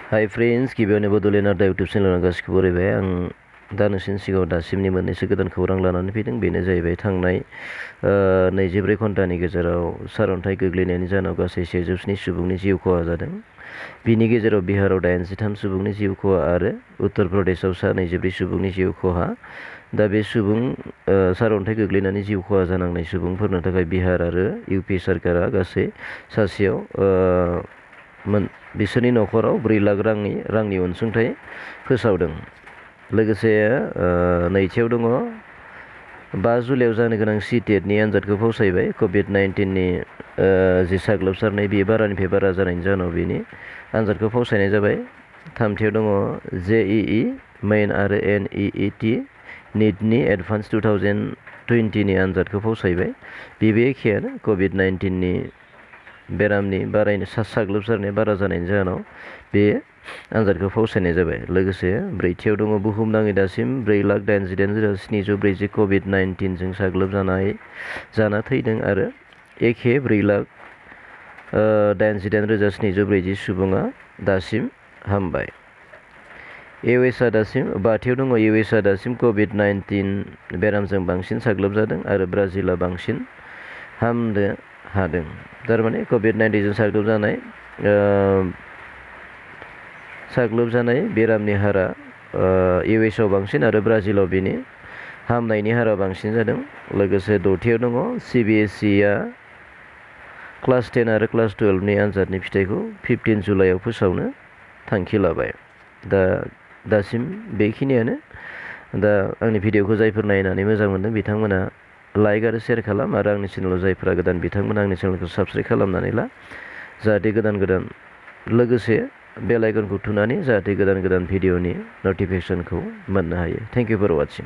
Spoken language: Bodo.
हाय फ्रेंड्स, गिबियावनो बड'लेण्ड आर्ट इउटुब चेनेलाव गासिखौबो बरायबाय। आं दा नोंसोरनि सिगाङाव दासिमनि मोननैसो गोदान खौरां लानानै फैदों। बेनो जाहैबाय थांनाय 24 घन्टानि गेजेराव सारअन्थाइ गोग्लैनायनि जाहोनाव गासै 107 सुबुंनि जिउ खहा जादों। बिनि गेजेराव बिहाराव 83 सुबुंनि जिउ खहा आरो उत्तर प्रदेशआव 24 सुबुंनि जिउ खहा। दा बे सारअन्थाइ गोग्लैनानै जिउ खहा जानांनाय सुबुंफोरनो थाखाय बिहार आरो इउ पि सोरखारा गासै सासेयाव बिसोरनि न'खराव 4 लाख रांनि अनसुंथाइ फोसावदों। लोगोसे नैथियाव दङ 5 जुलाइआव जानो गोनां CTETनि आनजादखौ फावसायबाय। COVID-19नि जि साग्लोबसारनाय बेयो बारानिफ्राय बारा जानायनि जाहोनाव बेनि आनजादखौ फावसायनाय जाबाय। थामथियाव दङ JEE मेइन आरो NEET निटनि एडभान्स 2020नि आनजादखौ फावसायबाय। बेबो एखेयानो COVID-19नि बेरामनि साग्लोबसारनाया बारा जानायनि जाहोनाव बे आनजादखौ फावसायनाय जाबाय। लोगोसे ब्रैथियाव दङ बुहुमनाङै दासिम 4,88,740 COVID-19जों जाना थैदों आरो एखे 4,88,740 सुबुङा दासिम हामबाय। बाथियाव दङ USA दासिम COVID-19 बेरामजों बांसिन साग्लोबजादों आरो ब्राजिलआ बांसिन हामनो हादों। थारमाने COVID-19जों साग्लोबजानाय बेरामनि हारा USA आव बांसिन आरो ब्राजिलाव बेनि हामनायनि हारा बांसिन जादों। लोगोसे दथियाव दङ CBSEआ क्लास 10 आरो क्लास 12नि आनजादनि फिथाइखौ 15 जुलाइआव फोसावनो थांखि लाबाय। दासिम बेखिनियानो। दा आंनि भिडिअखौ जायफोर नायनानै मोजां मोनदों बिथांमोना लाइक आरो शेयार खालाम, आरो आंनि चेनेलाव जायफोरा गोदान बिथांमोना आंनि चेनेलखौ साबस्क्राइब खालामनानै ला, जाहाथे गोदान लोगोसे बेल आइकनखौ थुनानै जाहाथे गोदान भिडिअनि नटिफिकेसनखौ मोननो हायो। Thank you for वाचिं।